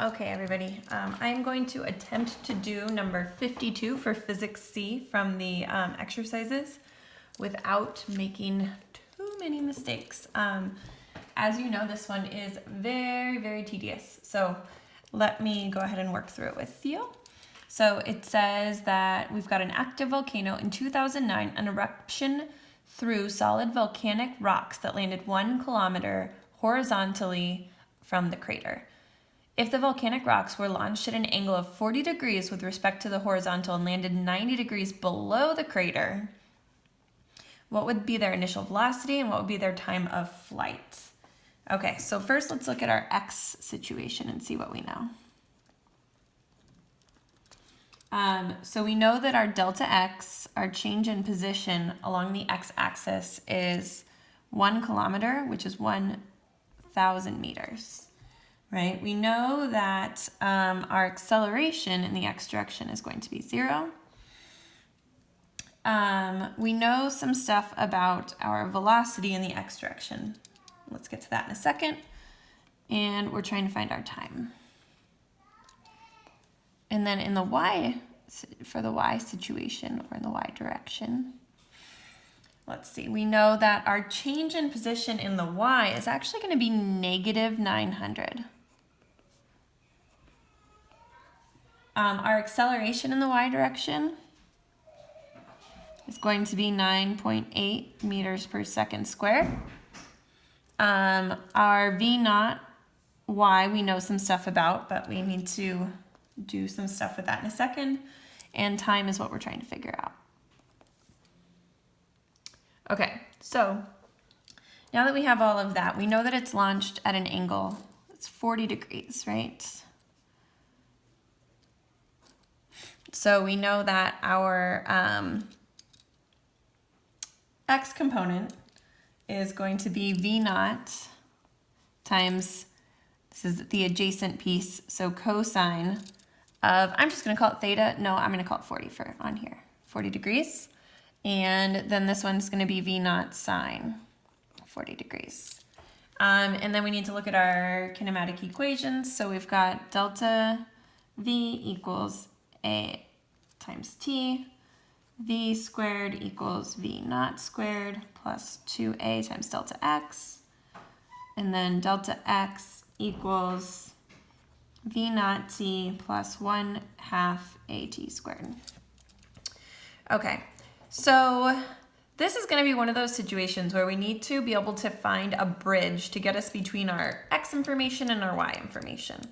Okay, everybody, I'm going to attempt to do number 52 for Physics C from the exercises without making too many mistakes. As you know, this one is very, very tedious. So let me go ahead and work through it with you. So it says that we've got an active volcano in 2009, an eruption through solid volcanic rocks that landed 1 kilometer horizontally from the crater. If the volcanic rocks were launched at an angle of 40 degrees with respect to the horizontal and landed 90 degrees below the crater, what would be their initial velocity and what would be their time of flight? Okay, so first let's look at our X situation and see what we know. So we know that our delta X, our change in position along the X-axis, is 1 kilometer, which is 1,000 meters. Right? We know that our acceleration in the X direction is going to be 0. We know some stuff about our velocity in the X direction. Let's get to that in a second. And we're trying to find our time. And then in the Y, for the Y situation, or in the Y direction, let's see, we know that our change in position in the Y is actually going to be negative 900. Our acceleration in the Y direction is going to be 9.8 meters per second squared. Our V naught Y we know some stuff about, but we need to do some stuff with that in a second. And time is what we're trying to figure out. Okay, so now that we have all of that, we know that it's launched at an angle, it's 40 degrees, right? So we know that our X component is going to be V naught times, this is the adjacent piece, so cosine of, I'm just going to call it theta. No, I'm going to call it 40 for on here, 40 degrees. And then this one's going to be V naught sine 40 degrees. And then we need to look at our kinematic equations. So we've got delta V equals A times T, V squared equals V naught squared plus 2A times delta X, and then delta X equals V naught T plus 1/2 AT squared. Okay, so this is going to be one of those situations where we need to be able to find a bridge to get us between our X information and our Y information.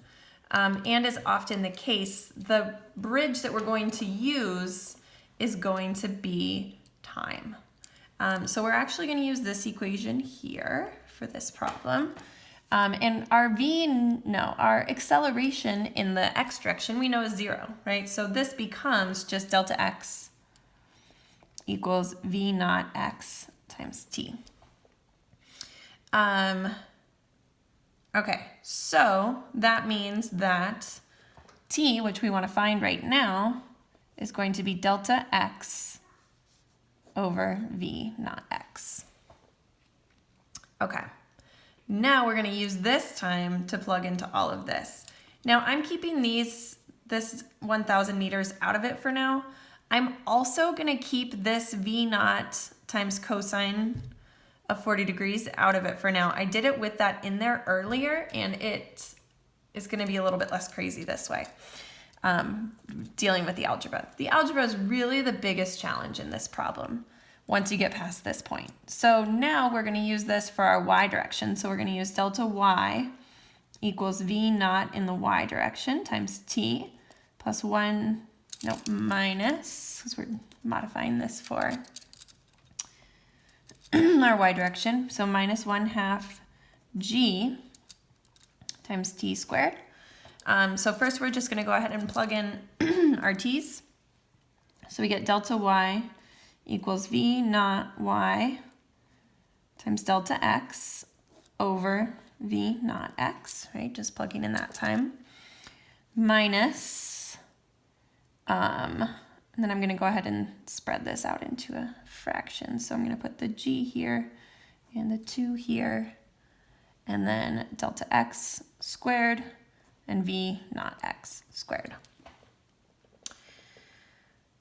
And as often the case, the bridge that we're going to use is going to be time. So we're actually going to use this equation here for this problem. And our acceleration in the X direction we know is 0, right? So this becomes just delta X equals V naught X times T. Okay, so that means that T, which we want to find right now, is going to be delta X over V naught X. Okay, now we're going to use this time to plug into all of this. Now I'm keeping this 1,000 meters out of it for now. I'm also going to keep this V naught times cosine of 40 degrees out of it for now. I did it with that in there earlier, and it is going to be a little bit less crazy this way, dealing with the algebra. The algebra is really the biggest challenge in this problem once you get past this point. So now we're going to use this for our Y direction. So we're going to use delta Y equals V naught in the Y direction times T plus minus, because we're modifying this for our Y direction, so minus 1/2 G times T squared. So first we're just going to go ahead and plug in our T's. So we get delta Y equals V naught Y times delta X over V naught X, right? Just plugging in that time. Minus, and then I'm going to go ahead and spread this out into a fraction. So I'm going to put the G here and the 2 here, and then delta X squared and v naught x squared.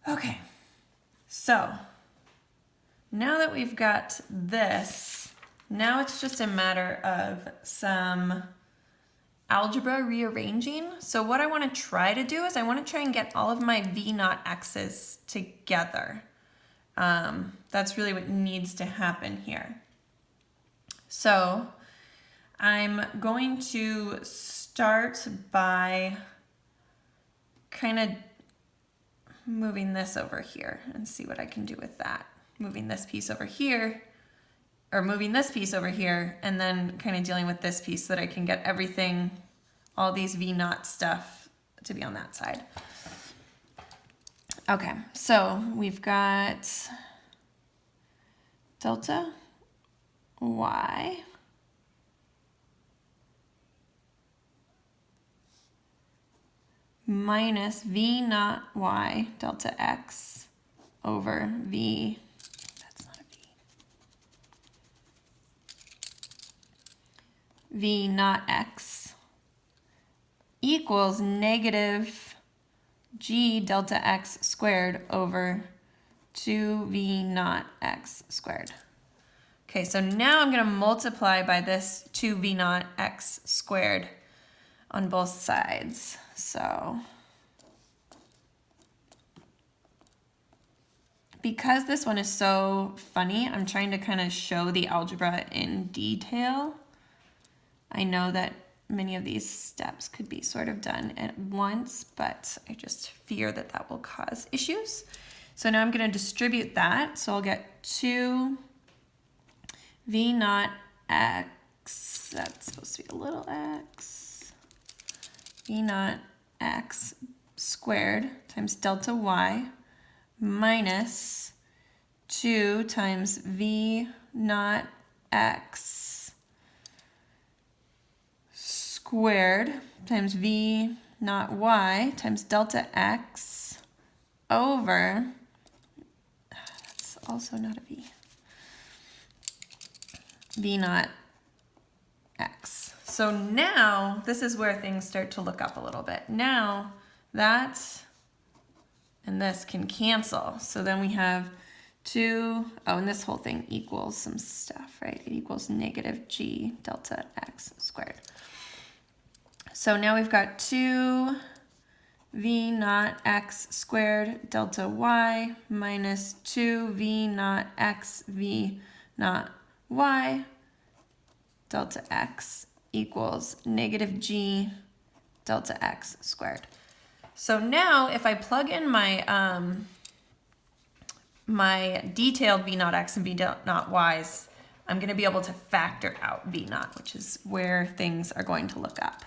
Okay, so now that we've got this, now it's just a matter of some algebra rearranging. So what I want to try to do is I want to try and get all of my v naught x's together. That's really what needs to happen here. So I'm going to start by kind of moving this over here and see what I can do with that. Moving this piece over here, or moving this piece over here, and then kind of dealing with this piece so that I can get everything, all these v naught stuff to be on that side. Okay, so we've got delta y minus v naught y delta x over v, that's not a v, v naught x equals negative g delta x squared over 2v naught x squared. Okay, so now I'm going to multiply by this 2v naught x squared on both sides. So because this one is so funny, I'm trying to kind of show the algebra in detail. I know that many of these steps could be sort of done at once, but I just fear that that will cause issues. So now I'm going to distribute that. So I'll get 2 v naught x, that's supposed to be a little x, v naught x squared times delta y minus 2 times v naught x squared times v naught y times delta x over, that's also not a v, v naught x. So now this is where things start to look up a little bit. Now that and this can cancel. So then we have 2, oh, and this whole thing equals some stuff, right? It equals negative g delta x squared. So now we've got 2 v naught x squared delta y minus 2 v naught x v naught y delta x equals negative g delta x squared. So now if I plug in my my detailed v naught x and v naught y's, I'm going to be able to factor out v naught, which is where things are going to look up.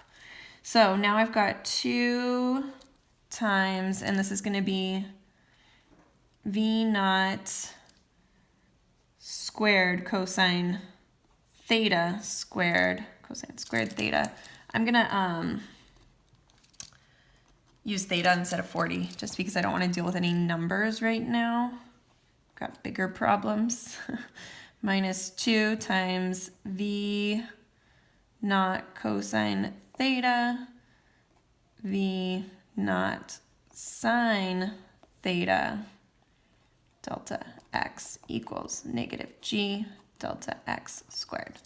So now I've got 2 times, and this is going to be v naught squared cosine theta squared, cosine squared theta. I'm going to use theta instead of 40 just because I don't want to deal with any numbers right now. Got bigger problems. Minus 2 times v naught cosine theta v naught sine theta delta x equals negative g delta x squared.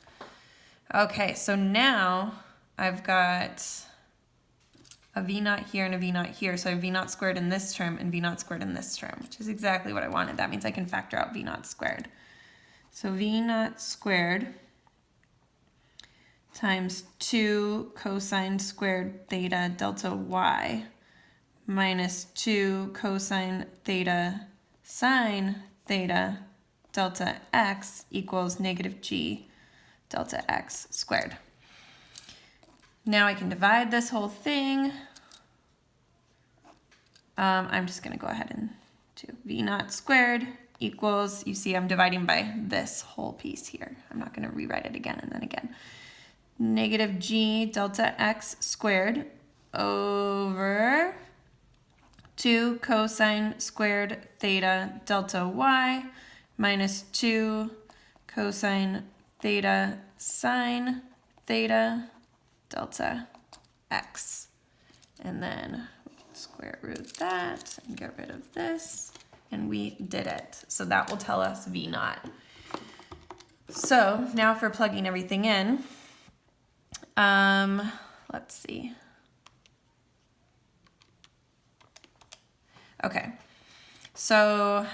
Okay, so now I've got a v naught here and a v naught here. So I have v naught squared in this term and v naught squared in this term, which is exactly what I wanted. That means I can factor out v naught squared. So v naught squared times 2 cosine squared theta delta y minus 2 cosine theta sine theta delta x equals negative g delta x squared. Now I can divide this whole thing. I'm just going to go ahead and do v naught squared equals, you see I'm dividing by this whole piece here. I'm not going to rewrite it again and then again. Negative g delta x squared over 2 cosine squared theta delta y minus 2 cosine theta sine theta delta x. And then we can square root that and get rid of this, and we did it. So that will tell us V naught. So now for plugging everything in, let's see. Okay, so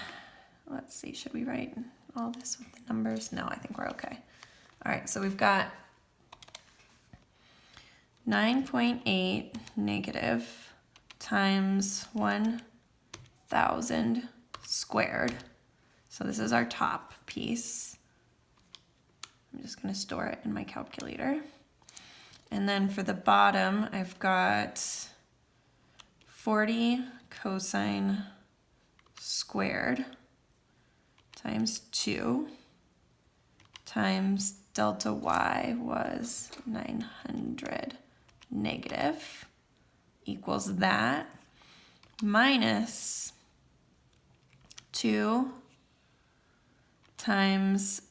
let's see, should we write all this with the numbers? No, I think we're okay. All right, so we've got 9.8 negative times 1,000 squared. So this is our top piece. I'm just going to store it in my calculator. And then for the bottom, I've got 40 cosine squared times 2 times delta y was 900 negative equals that minus 2 times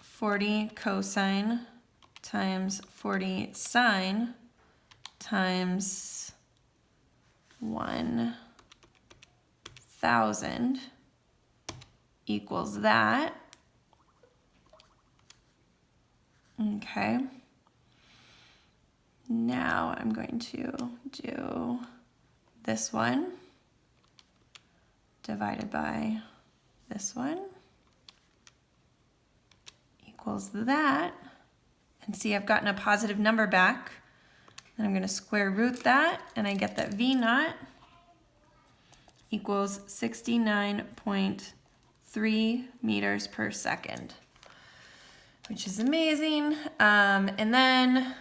40 cosine times 40 sine times 1,000 equals that. Okay. Now I'm going to do this one divided by this one equals that. And see, I've gotten a positive number back. Then I'm going to square root that, and I get that V naught equals 69.3 meters per second, which is amazing. And then,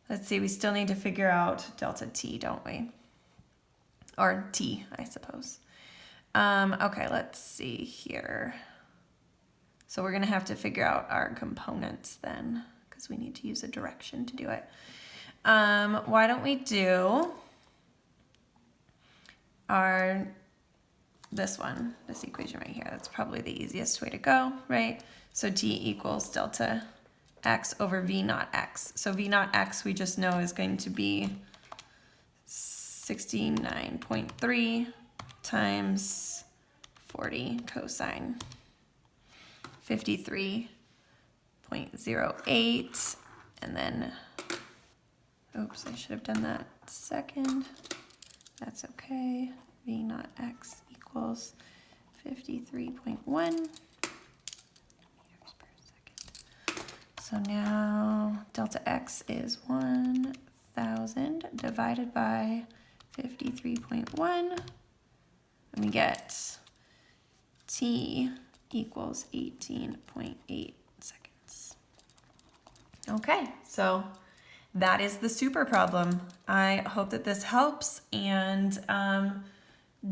let's see, we still need to figure out delta T, don't we? Or T, I suppose. Okay, let's see here. So we're gonna have to figure out our components then, because we need to use a direction to do it. Why don't we do this equation right here. That's probably the easiest way to go, right? So T equals delta x over V naught x. So V naught x we just know is going to be 69.3 times 40 cosine 53.08, and then, oops, I should have done that second. That's okay. V naught x equals 53.1 meters per second. So now delta x is 1,000 divided by 53.1, and we get T equals 18.8 seconds. Okay, so that is the super problem. I hope that this helps, and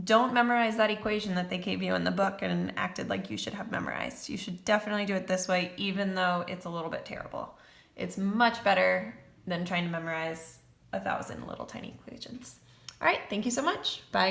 don't memorize that equation that they gave you in the book and acted like you should have memorized. You should definitely do it this way, even though it's a little bit terrible. It's much better than trying to memorize 1,000 little tiny equations. All right, thank you so much. Bye.